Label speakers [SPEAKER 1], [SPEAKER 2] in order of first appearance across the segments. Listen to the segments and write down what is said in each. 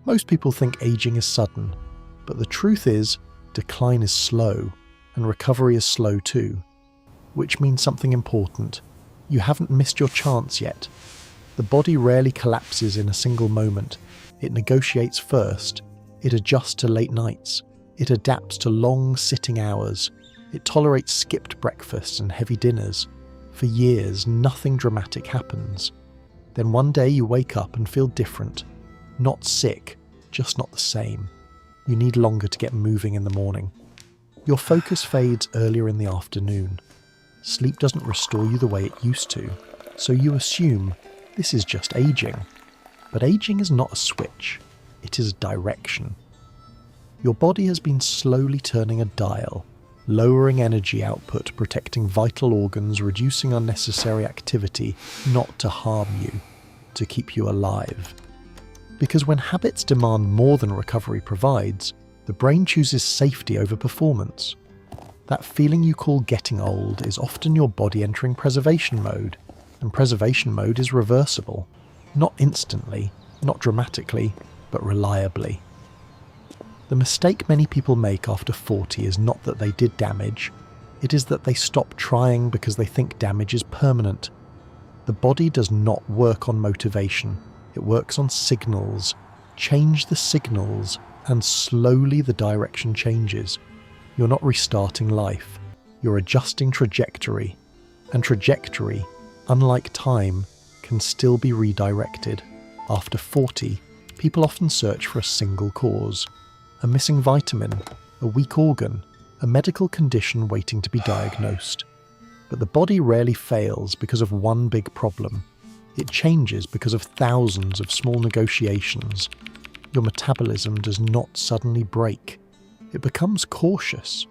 [SPEAKER 1] Most people think aging is sudden, but the truth is, decline is slow, and recovery is slow too. Which means something important. You haven't missed your chance yet. The body rarely collapses in a single moment. It negotiates first. It adjusts to late nights. It adapts to long sitting hours. It tolerates skipped breakfasts and heavy dinners. For years, nothing dramatic happens. Then one day you wake up and feel different. Not sick, just not the same. You need longer to get moving in the morning. Your focus fades earlier in the afternoon. Sleep doesn't restore you the way it used to, so you assume this is just aging. But aging is not a switch, it is a direction. Your body has been slowly turning a dial, lowering energy output, protecting vital organs, reducing unnecessary activity, not to harm you, to keep you alive. Because when habits demand more than recovery provides, the brain chooses safety over performance. That feeling you call getting old is often your body entering preservation mode, and preservation mode is reversible. Not instantly, not dramatically, but reliably. The mistake many people make after 40 is not that they did damage, it is that they stop trying because they think damage is permanent. The body does not work on motivation, it works on signals. Change the signals, and slowly the direction changes. You're not restarting life, you're adjusting trajectory, and trajectory, unlike time, can still be redirected. After 40, people often search for a single cause. A missing vitamin, a weak organ, a medical condition waiting to be diagnosed. But the body rarely fails because of one big problem. It changes because of thousands of small negotiations. Your metabolism does not suddenly break. It becomes cautious.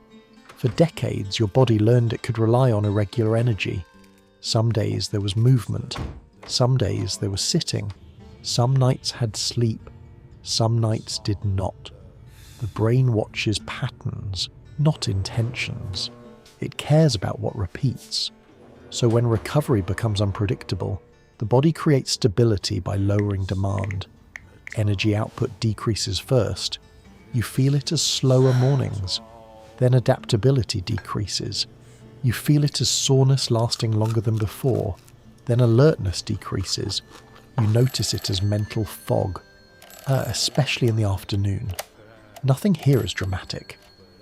[SPEAKER 1] For decades, your body learned it could rely on irregular energy. Some days there was movement. Some days there was sitting. Some nights had sleep. Some nights did not. The brain watches patterns, not intentions. It cares about what repeats. So when recovery becomes unpredictable, the body creates stability by lowering demand. Energy output decreases first. You feel it as slower mornings. Then adaptability decreases. You feel it as soreness lasting longer than before. Then alertness decreases. You notice it as mental fog, especially in the afternoon. Nothing here is dramatic.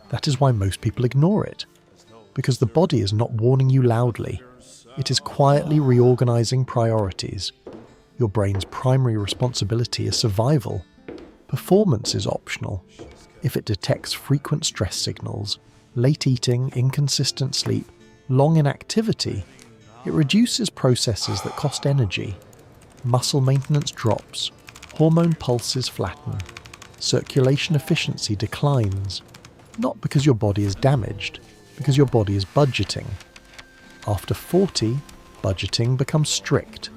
[SPEAKER 1] That is why most people ignore it. Because the body is not warning you loudly. It is quietly reorganizing priorities. Your brain's primary responsibility is survival. Performance is optional. If it detects frequent stress signals, late eating, inconsistent sleep, long inactivity, it reduces processes that cost energy. Muscle maintenance drops, hormone pulses flatten, circulation efficiency declines. Not because your body is damaged, because your body is budgeting. After 40, budgeting becomes strict.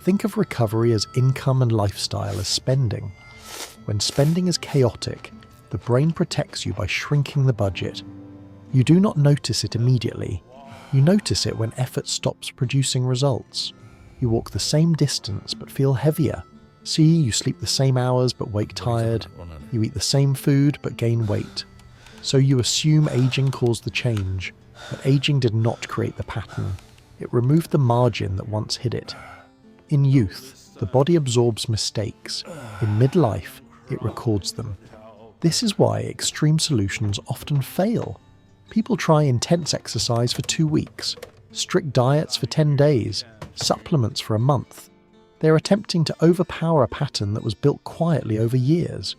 [SPEAKER 1] Think of recovery as income and lifestyle as spending. When spending is chaotic, the brain protects you by shrinking the budget. You do not notice it immediately. You notice it when effort stops producing results. You walk the same distance but feel heavier. See, you sleep the same hours but wake tired. You eat the same food but gain weight. So you assume aging caused the change, but aging did not create the pattern. It removed the margin that once hid it. In youth, the body absorbs mistakes. In midlife, it records them. This is why extreme solutions often fail. People try intense exercise for 2 weeks, strict diets for 10 days, supplements for a month. They're attempting to overpower a pattern that was built quietly over years.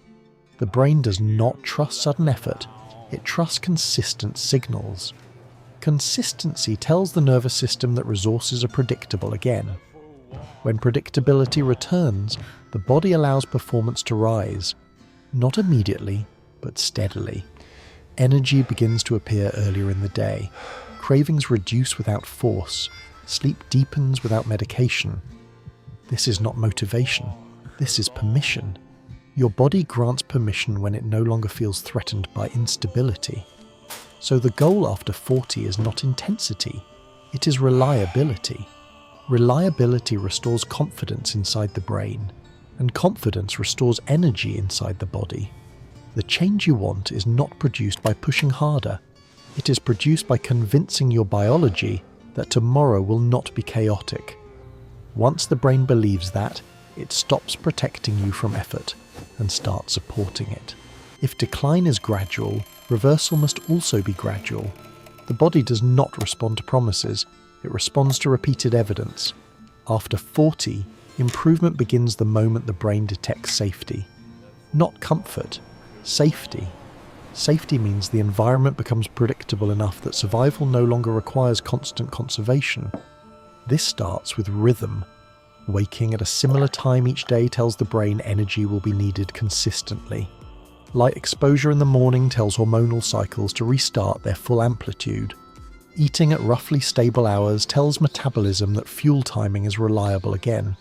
[SPEAKER 1] The brain does not trust sudden effort, it trusts consistent signals. Consistency tells the nervous system that resources are predictable again. When predictability returns, the body allows performance to rise. Not immediately, but steadily. Energy begins to appear earlier in the day. Cravings reduce without force. Sleep deepens without medication. This is not motivation. This is permission. Your body grants permission when it no longer feels threatened by instability. So the goal after 40 is not intensity. It is reliability. Reliability restores confidence inside the brain. and confidence restores energy inside the body. The change you want is not produced by pushing harder. It is produced by convincing your biology that tomorrow will not be chaotic. Once the brain believes that, it stops protecting you from effort and starts supporting it. If decline is gradual, reversal must also be gradual. The body does not respond to promises, it responds to repeated evidence. After 40, improvement begins the moment the brain detects safety. Not comfort, safety. Safety means the environment becomes predictable enough that survival no longer requires constant conservation. This starts with rhythm. Waking at a similar time each day tells the brain energy will be needed consistently. Light exposure in the morning tells hormonal cycles to restart their full amplitude. Eating at roughly stable hours tells metabolism that fuel timing is reliable again.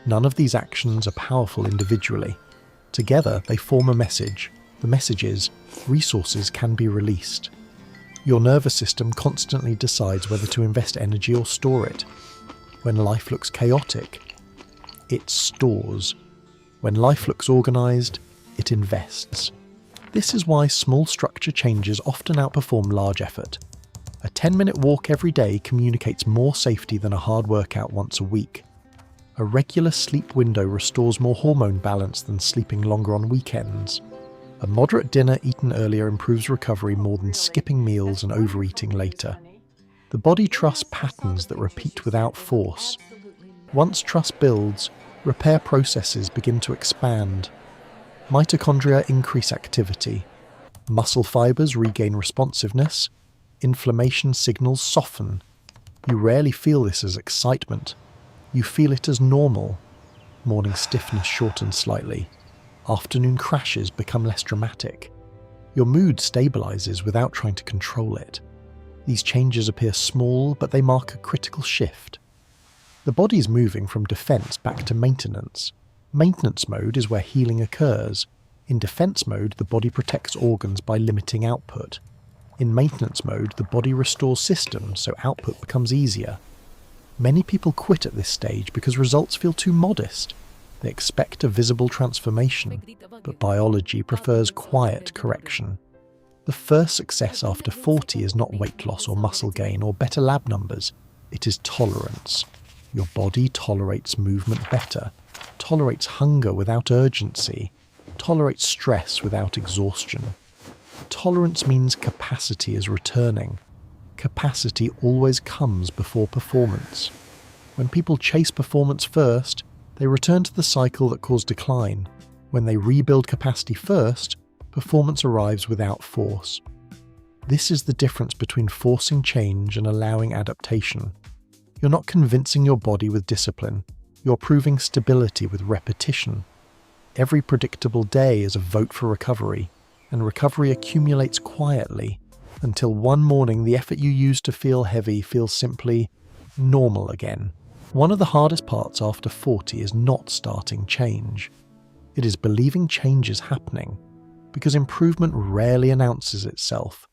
[SPEAKER 1] None of these actions are powerful individually. Together, they form a message. The message is, resources can be released. Your nervous system constantly decides whether to invest energy or store it. When life looks chaotic, it stores. When life looks organised, it invests. This is why small structure changes often outperform large effort. A 10-minute walk every day communicates more safety than a hard workout once a week. A regular sleep window restores more hormone balance than sleeping longer on weekends. A moderate dinner eaten earlier improves recovery more than skipping meals and overeating later. The body trusts patterns that repeat without force. Once trust builds, repair processes begin to expand. Mitochondria increase activity. Muscle fibers regain responsiveness. Inflammation signals soften. You rarely feel this as excitement. You feel it as normal. Morning stiffness shortens slightly. Afternoon crashes become less dramatic. Your mood stabilizes without trying to control it. These changes appear small, but they mark a critical shift. The body is moving from defense back to maintenance. Maintenance mode is where healing occurs. In defense mode, the body protects organs by limiting output. In maintenance mode, the body restores systems so output becomes easier. Many people quit at this stage because results feel too modest. They expect a visible transformation, but biology prefers quiet correction. The first success after 40 is not weight loss or muscle gain or better lab numbers. It is tolerance. Your body tolerates movement better, tolerates hunger without urgency, tolerates stress without exhaustion. Tolerance means capacity is returning. Capacity always comes before performance. When people chase performance first, they return to the cycle that caused decline. When they rebuild capacity first, performance arrives without force. This is the difference between forcing change and allowing adaptation. You're not convincing your body with discipline. You're proving stability with repetition. Every predictable day is a vote for recovery, and recovery accumulates quietly until one morning the effort you used to feel heavy feels simply normal again. One of the hardest parts after 40 is not starting change. It is believing change is happening, because improvement rarely announces itself.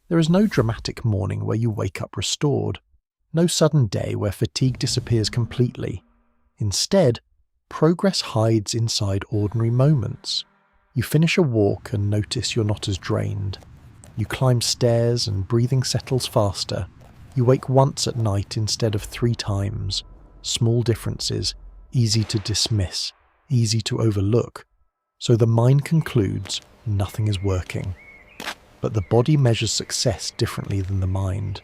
[SPEAKER 1] There is no dramatic morning where you wake up restored, no sudden day where fatigue disappears completely. Instead, progress hides inside ordinary moments. You finish a walk and notice you're not as drained. You climb stairs and breathing settles faster. You wake once at night instead of 3 times. Small differences, easy to dismiss, easy to overlook. So the mind concludes nothing is working. But the body measures success differently than the mind.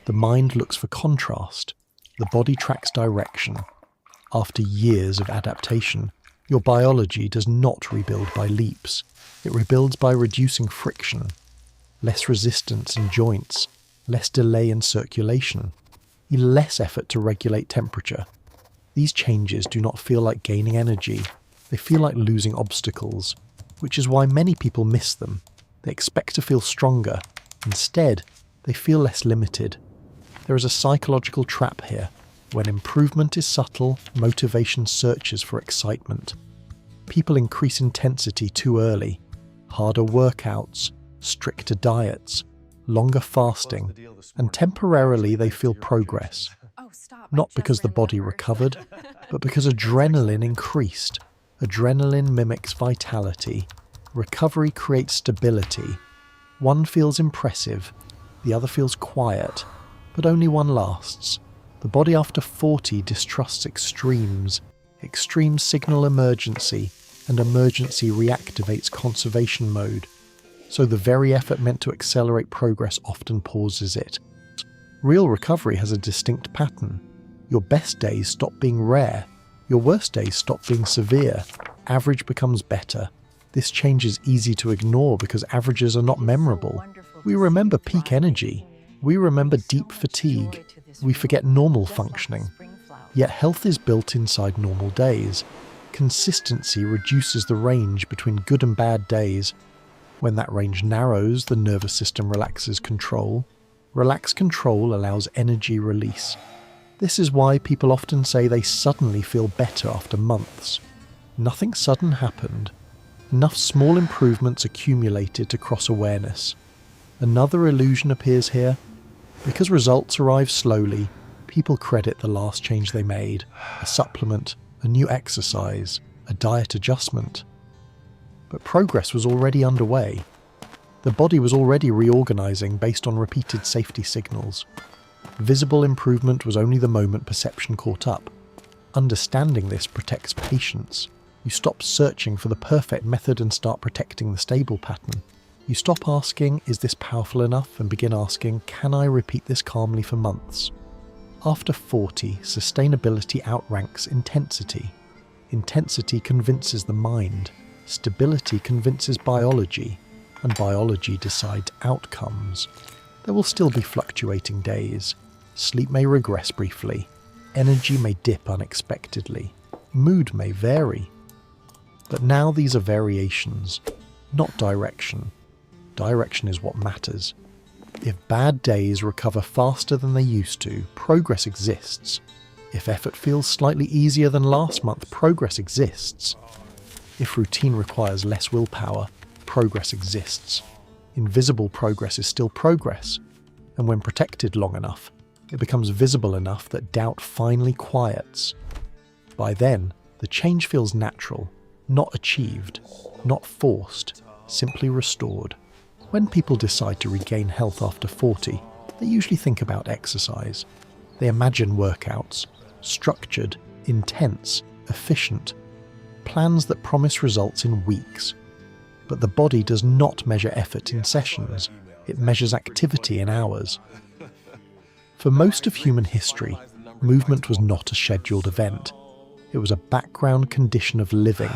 [SPEAKER 1] The mind looks for contrast. The body tracks direction. After years of adaptation, your biology does not rebuild by leaps. It rebuilds by reducing friction. Less resistance in joints, less delay in circulation, less effort to regulate temperature. These changes do not feel like gaining energy. They feel like losing obstacles, which is why many people miss them. They expect to feel stronger. Instead, they feel less limited. There is a psychological trap here. When improvement is subtle, motivation searches for excitement. People increase intensity too early. Harder workouts, stricter diets, longer fasting, and temporarily they feel progress. Not because the body recovered, but because adrenaline increased. Adrenaline mimics vitality. Recovery creates stability. One feels impressive, the other feels quiet, but only one lasts. The body after 40 distrusts extremes. Extremes signal emergency, and emergency reactivates conservation mode. So the very effort meant to accelerate progress often pauses it. Real recovery has a distinct pattern. Your best days stop being rare. Your worst days stop being severe. Average becomes better. This change is easy to ignore because averages are not memorable. We remember peak energy. We remember deep fatigue. We forget normal functioning. Yet health is built inside normal days. Consistency reduces the range between good and bad days. When that range narrows, the nervous system relaxes control. Relaxed control allows energy release. This is why people often say they suddenly feel better after months. Nothing sudden happened. Enough small improvements accumulated to cross awareness. Another illusion appears here. Because results arrive slowly, people credit the last change they made, a supplement, a new exercise, a diet adjustment. But progress was already underway. The body was already reorganizing based on repeated safety signals. Visible improvement was only the moment perception caught up. Understanding this protects patience. You stop searching for the perfect method and start protecting the stable pattern. You stop asking, is this powerful enough, and begin asking, can I repeat this calmly for months? After 40, sustainability outranks intensity. Intensity convinces the mind. Stability convinces biology. And biology decides outcomes. There will still be fluctuating days. Sleep may regress briefly. Energy may dip unexpectedly. Mood may vary. But now these are variations, not direction. Direction is what matters. If bad days recover faster than they used to, progress exists. If effort feels slightly easier than last month, progress exists. If routine requires less willpower, progress exists. Invisible progress is still progress, and when protected long enough, it becomes visible enough that doubt finally quiets. By then, the change feels natural. Not achieved, not forced, simply restored. When people decide to regain health after 40, they usually think about exercise. They imagine workouts, structured, intense, efficient, plans that promise results in weeks. But the body does not measure effort in sessions, it measures activity in hours. For most of human history, movement was not a scheduled event. It was a background condition of living.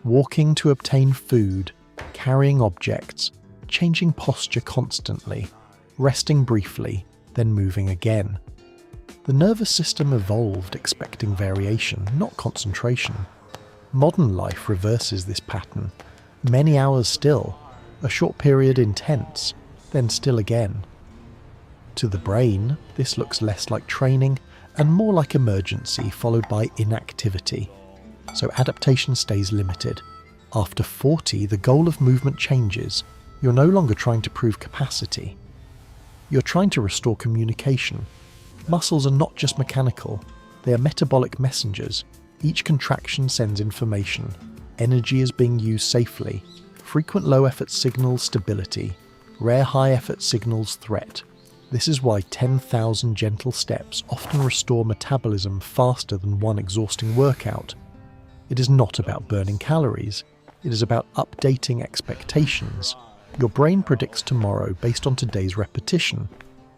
[SPEAKER 1] Walking to obtain food, carrying objects, changing posture constantly, resting briefly, then moving again. The nervous system evolved expecting variation, not concentration. Modern life reverses this pattern. Many hours still, a short period intense, then still again. To the brain, this looks less like training and more like emergency followed by inactivity. So adaptation stays limited. After 40, the goal of movement changes. You're no longer trying to prove capacity. You're trying to restore communication. Muscles are not just mechanical, they are metabolic messengers. Each contraction sends information. Energy is being used safely. Frequent low effort signals stability. Rare high effort signals threat. This is why 10,000 gentle steps often restore metabolism faster than one exhausting workout. It is not about burning calories. It is about updating expectations. Your brain predicts tomorrow based on today's repetition.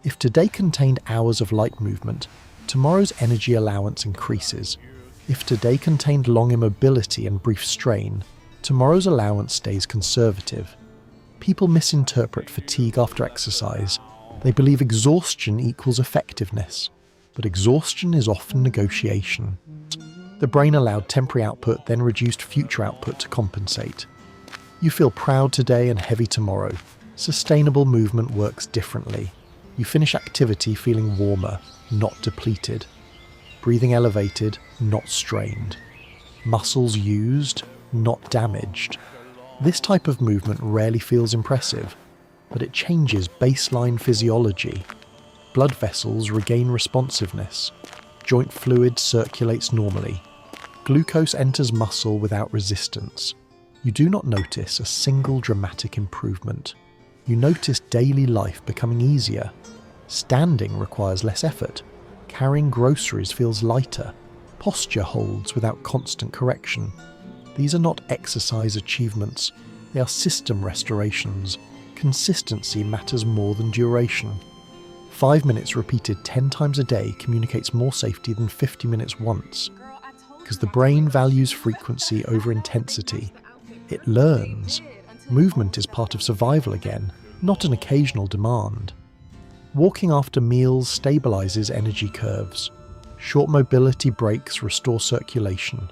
[SPEAKER 1] If today contained hours of light movement, tomorrow's energy allowance increases. If today contained long immobility and brief strain, tomorrow's allowance stays conservative. People misinterpret fatigue after exercise. They believe exhaustion equals effectiveness, but exhaustion is often negotiation. The brain allowed temporary output, then reduced future output to compensate. You feel proud today and heavy tomorrow. Sustainable movement works differently. You finish activity feeling warmer, not depleted. Breathing elevated, not strained. Muscles used, not damaged. This type of movement rarely feels impressive, but it changes baseline physiology. Blood vessels regain responsiveness. Joint fluid circulates normally. Glucose enters muscle without resistance. You do not notice a single dramatic improvement. You notice daily life becoming easier. Standing requires less effort. Carrying groceries feels lighter. Posture holds without constant correction. These are not exercise achievements. They are system restorations. Consistency matters more than duration. 5 minutes repeated 10 times a day communicates more safety than 50 minutes once. Because the brain values frequency over intensity. It learns. Movement is part of survival again, not an occasional demand. Walking after meals stabilizes energy curves. Short mobility breaks restore circulation.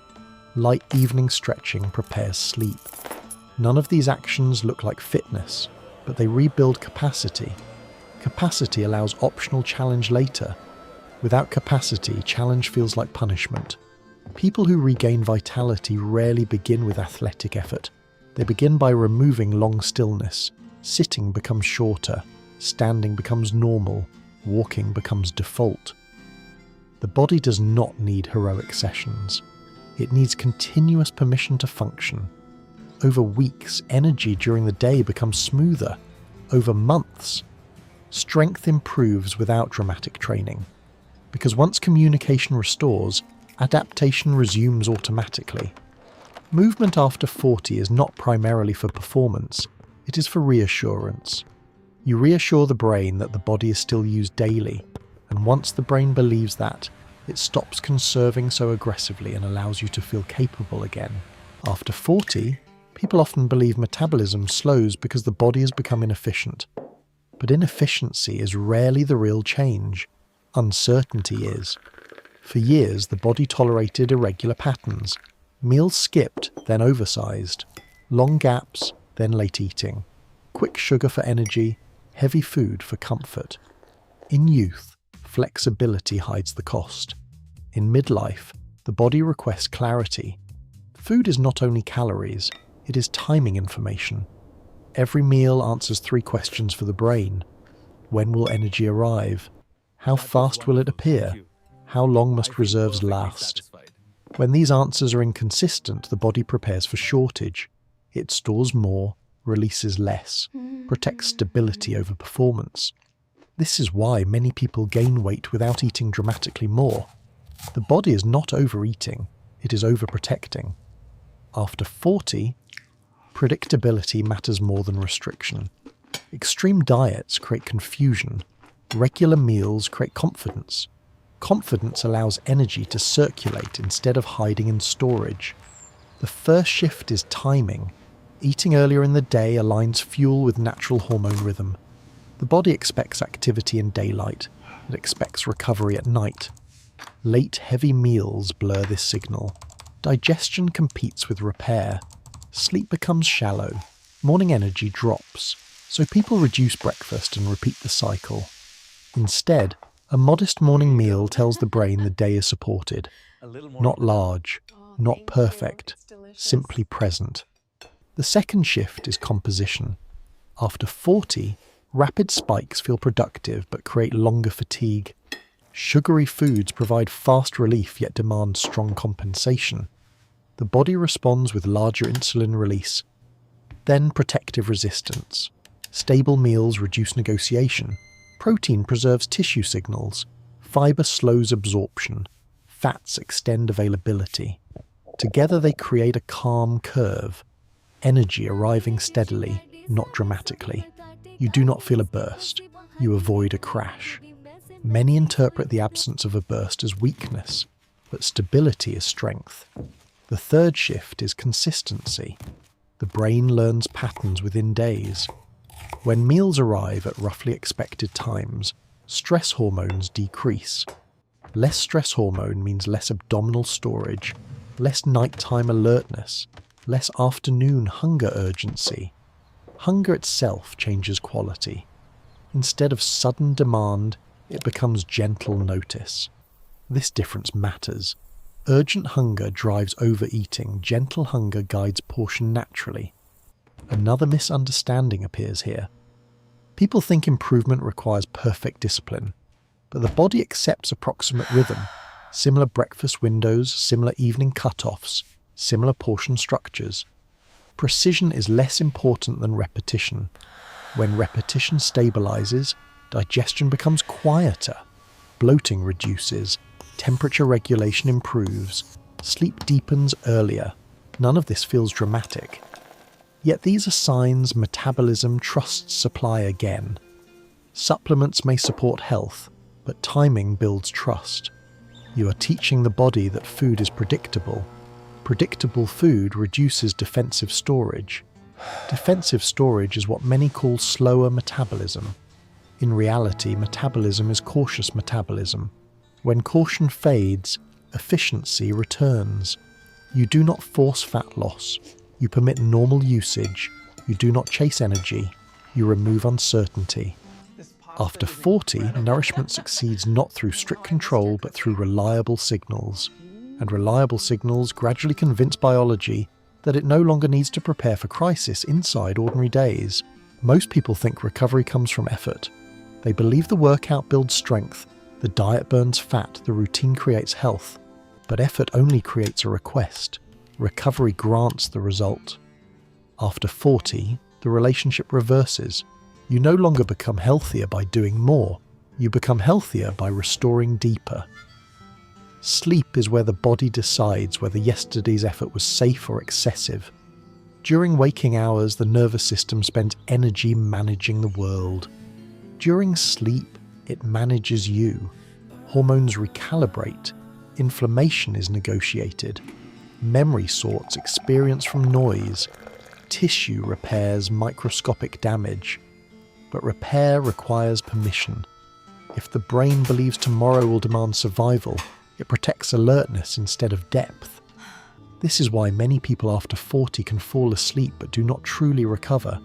[SPEAKER 1] Light evening stretching prepares sleep. None of these actions look like fitness, but they rebuild capacity. Capacity allows optional challenge later. Without capacity, challenge feels like punishment. People who regain vitality rarely begin with athletic effort. They begin by removing long stillness. Sitting becomes shorter. Standing becomes normal. Walking becomes default. The body does not need heroic sessions. It needs continuous permission to function. Over weeks, energy during the day becomes smoother. Over months, strength improves without dramatic training. Because once communication restores, adaptation resumes automatically. Movement after 40 is not primarily for performance, it is for reassurance. You reassure the brain that the body is still used daily, and once the brain believes that, it stops conserving so aggressively and allows you to feel capable again. After 40, people often believe metabolism slows because the body has become inefficient. But inefficiency is rarely the real change. Uncertainty is. For years, the body tolerated irregular patterns. Meals skipped, then oversized. Long gaps, then late eating. Quick sugar for energy, heavy food for comfort. In youth, flexibility hides the cost. In midlife, the body requests clarity. Food is not only calories, it is timing information. Every meal answers 3 questions for the brain. When will energy arrive? How fast will it appear? How long must reserves last? When these answers are inconsistent, the body prepares for shortage. It stores more, releases less, protects stability over performance. This is why many people gain weight without eating dramatically more. The body is not overeating, it is overprotecting. After 40, predictability matters more than restriction. Extreme diets create confusion. Regular meals create confidence. Confidence allows energy to circulate instead of hiding in storage. The first shift is timing. Eating earlier in the day aligns fuel with natural hormone rhythm. The body expects activity in daylight. It expects recovery at night. Late, heavy meals blur this signal. Digestion competes with repair. Sleep becomes shallow. Morning energy drops. So people reduce breakfast and repeat the cycle. Instead, a modest morning meal tells the brain the day is supported. Not large, not perfect, simply present. The second shift is composition. After 40, rapid spikes feel productive but create longer fatigue. Sugary foods provide fast relief yet demand strong compensation. The body responds with larger insulin release. Then protective resistance. Stable meals reduce negotiation. Protein preserves tissue signals. Fiber slows absorption. Fats extend availability. Together they create a calm curve. Energy arriving steadily, not dramatically. You do not feel a burst. You avoid a crash. Many interpret the absence of a burst as weakness, but stability is strength. The third shift is consistency. The brain learns patterns within days. When meals arrive at roughly expected times, stress hormones decrease. Less stress hormone means less abdominal storage, less nighttime alertness, less afternoon hunger urgency. Hunger itself changes quality. Instead of sudden demand, it becomes gentle notice. This difference matters. Urgent hunger drives overeating, gentle hunger guides portion naturally. Another misunderstanding appears here. People think improvement requires perfect discipline, but the body accepts approximate rhythm. Similar breakfast windows, similar evening cutoffs, similar portion structures. Precision is less important than repetition. When repetition stabilizes, digestion becomes quieter, bloating reduces, temperature regulation improves, sleep deepens earlier. None of this feels dramatic. Yet these are signs metabolism trusts supply again. Supplements may support health, but timing builds trust. You are teaching the body that food is predictable. Predictable food reduces defensive storage. Defensive storage is what many call slower metabolism. In reality, metabolism is cautious metabolism. When caution fades, efficiency returns. You do not force fat loss. You permit normal usage. You do not chase energy. You remove uncertainty. After 40, nourishment succeeds not through strict control but through reliable signals. And reliable signals gradually convince biology that it no longer needs to prepare for crisis inside ordinary days. Most people think recovery comes from effort. They believe the workout builds strength, the diet burns fat, the routine creates health. But effort only creates a request. Recovery grants the result. After 40, the relationship reverses. You no longer become healthier by doing more. You become healthier by restoring deeper. Sleep is where the body decides whether yesterday's effort was safe or excessive. During waking hours, the nervous system spends energy managing the world. During sleep, it manages you. Hormones recalibrate. Inflammation is negotiated. Memory sorts experience from noise. Tissue repairs microscopic damage. But repair requires permission. If the brain believes tomorrow will demand survival, it protects alertness instead of depth. This is why many people after 40 can fall asleep but do not truly recover.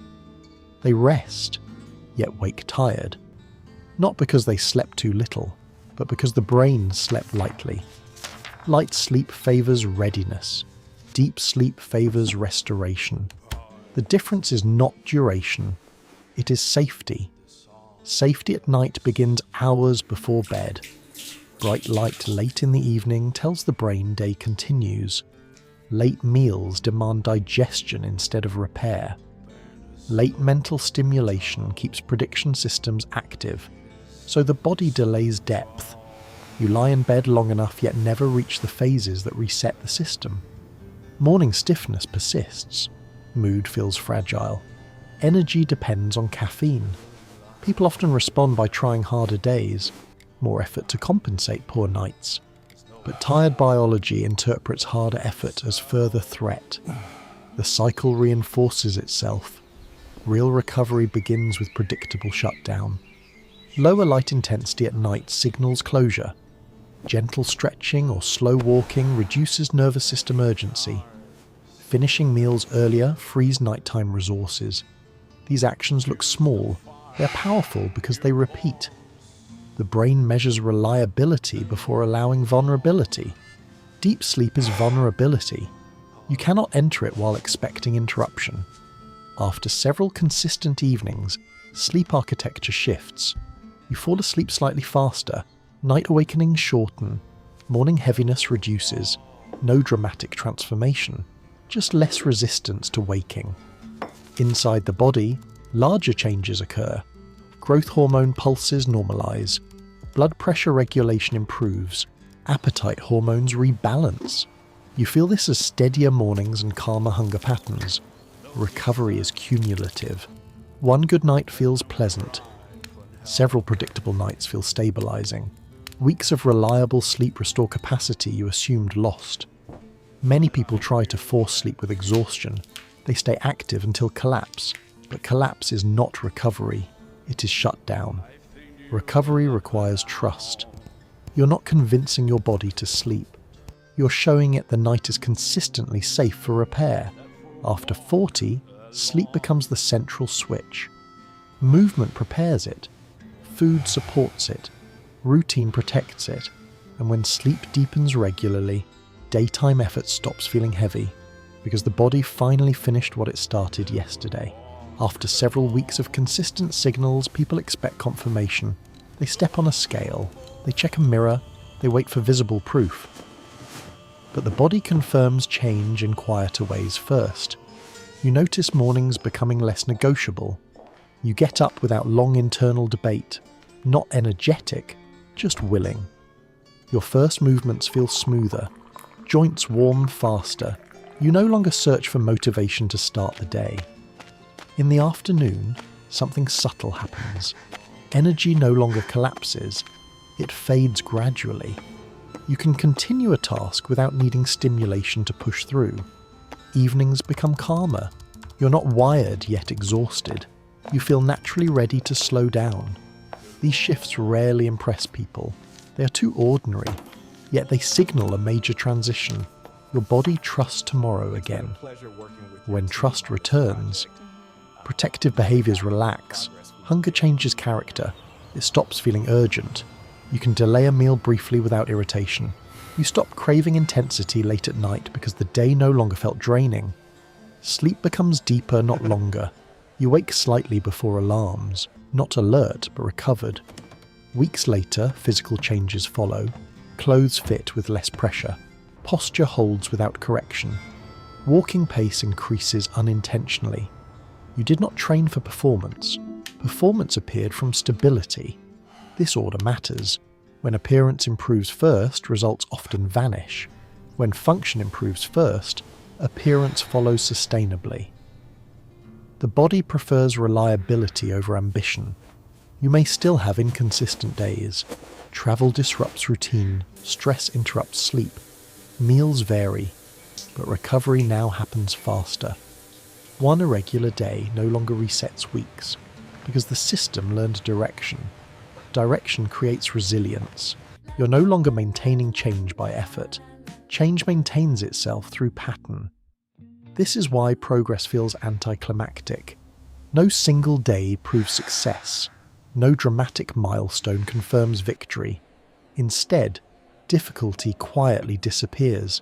[SPEAKER 1] They rest, yet wake tired. Not because they slept too little, but because the brain slept lightly. Light sleep favours readiness. Deep sleep favours restoration. The difference is not duration. It is safety. Safety at night begins hours before bed. Bright light late in the evening tells the brain day continues. Late meals demand digestion instead of repair. Late mental stimulation keeps prediction systems active, so the body delays depth. You lie in bed long enough yet never reach the phases that reset the system. Morning stiffness persists. Mood feels fragile. Energy depends on caffeine. People often respond by trying harder days, more effort to compensate poor nights. But tired biology interprets harder effort as further threat. The cycle reinforces itself. Real recovery begins with predictable shutdown. Lower light intensity at night signals closure. Gentle stretching or slow walking reduces nervous system urgency. Finishing meals earlier frees nighttime resources. These actions look small. They're powerful because they repeat. The brain measures reliability before allowing vulnerability. Deep sleep is vulnerability. You cannot enter it while expecting interruption. After several consistent evenings, sleep architecture shifts. You fall asleep slightly faster, night awakenings shorten, morning heaviness reduces. No dramatic transformation, just less resistance to waking. Inside the body, larger changes occur. Growth hormone pulses normalize. Blood pressure regulation improves. Appetite hormones rebalance. You feel this as steadier mornings and calmer hunger patterns. Recovery is cumulative. One good night feels pleasant. Several predictable nights feel stabilizing. Weeks of reliable sleep restore capacity you assumed lost. Many people try to force sleep with exhaustion. They stay active until collapse. But collapse is not recovery. It is shutdown. Recovery requires trust. You're not convincing your body to sleep. You're showing it the night is consistently safe for repair. After 40, sleep becomes the central switch. Movement prepares it. Food supports it. Routine protects it. And when sleep deepens regularly, daytime effort stops feeling heavy, because the body finally finished what it started yesterday. After several weeks of consistent signals, people expect confirmation. They step on a scale. They check a mirror. They wait for visible proof. But the body confirms change in quieter ways first. You notice mornings becoming less negotiable. You get up without long internal debate, not energetic, just willing. Your first movements feel smoother, joints warm faster. You no longer search for motivation to start the day. In the afternoon, something subtle happens. Energy no longer collapses, it fades gradually. You can continue a task without needing stimulation to push through. Evenings become calmer. You're not wired yet exhausted. You feel naturally ready to slow down. These shifts rarely impress people. They are too ordinary, yet they signal a major transition. Your body trusts tomorrow again. When trust returns, protective behaviours relax. Hunger changes character. It stops feeling urgent. You can delay a meal briefly without irritation. You stop craving intensity late at night because the day no longer felt draining. Sleep becomes deeper, not longer. You wake slightly before alarms, not alert but recovered. Weeks later, physical changes follow. Clothes fit with less pressure. Posture holds without correction. Walking pace increases unintentionally. You did not train for performance. Performance appeared from stability. This order matters. When appearance improves first, results often vanish. When function improves first, appearance follows sustainably. The body prefers reliability over ambition. You may still have inconsistent days. Travel disrupts routine, stress interrupts sleep, meals vary, but recovery now happens faster. One irregular day no longer resets weeks, because the system learned direction. Direction creates resilience. You're no longer maintaining change by effort. Change maintains itself through pattern. This is why progress feels anticlimactic. No single day proves success. No dramatic milestone confirms victory. Instead, difficulty quietly disappears.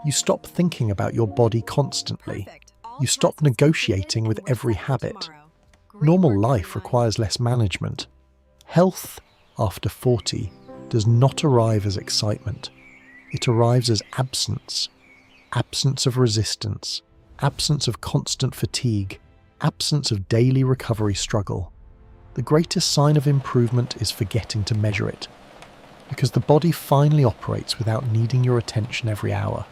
[SPEAKER 1] You stop thinking about your body constantly. You stop negotiating with every habit. Normal life requires less management. Health, after 40, does not arrive as excitement. It arrives as absence. Absence of resistance. Absence of constant fatigue. Absence of daily recovery struggle. The greatest sign of improvement is forgetting to measure it, because the body finally operates without needing your attention every hour.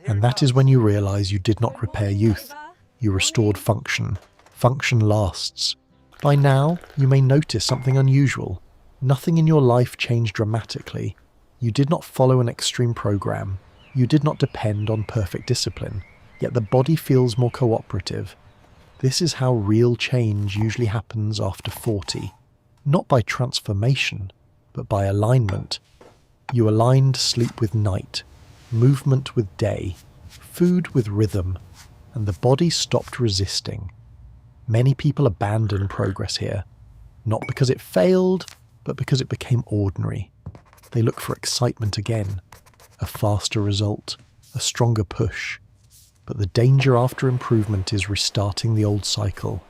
[SPEAKER 1] And that is when you realize you did not repair youth. You restored function. Function lasts. By now, you may notice something unusual. Nothing in your life changed dramatically. You did not follow an extreme program. You did not depend on perfect discipline. Yet the body feels more cooperative. This is how real change usually happens after 40. Not by transformation, but by alignment. You aligned sleep with night, movement with day, food with rhythm, and the body stopped resisting. Many people abandon progress here, not because it failed, but because it became ordinary. They look for excitement again, a faster result, a stronger push. But the danger after improvement is restarting the old cycle.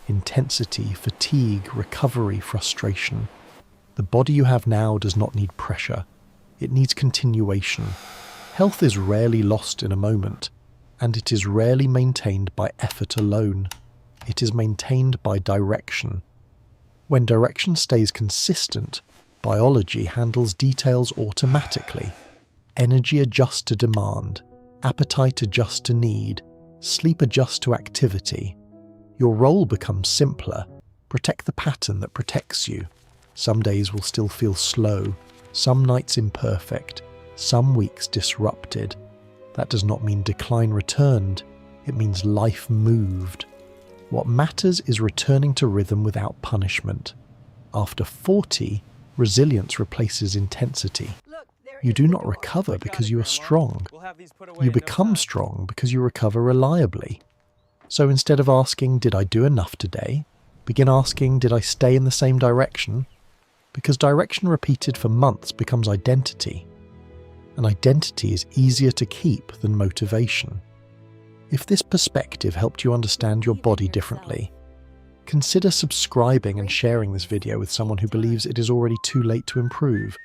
[SPEAKER 1] Intensity, fatigue, recovery, frustration. The body you have now does not need pressure. It needs continuation. Health is rarely lost in a moment, and it is rarely maintained by effort alone. It is maintained by direction. When direction stays consistent, biology handles details automatically. Energy adjusts to demand. Appetite adjusts to need, sleep adjusts to activity. Your role becomes simpler. Protect the pattern that protects you. Some days will still feel slow, some nights imperfect, some weeks disrupted. That does not mean decline returned, it means life moved. What matters is returning to rhythm without punishment. After 40, resilience replaces intensity. You do not recover because you are strong. You become strong because you recover reliably. So instead of asking, did I do enough today? Begin asking, did I stay in the same direction? Because direction repeated for months becomes identity. And identity is easier to keep than motivation. If this perspective helped you understand your body differently, consider subscribing and sharing this video with someone who believes it is already too late to improve.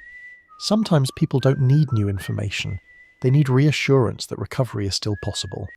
[SPEAKER 1] Sometimes people don't need new information. They need reassurance that recovery is still possible.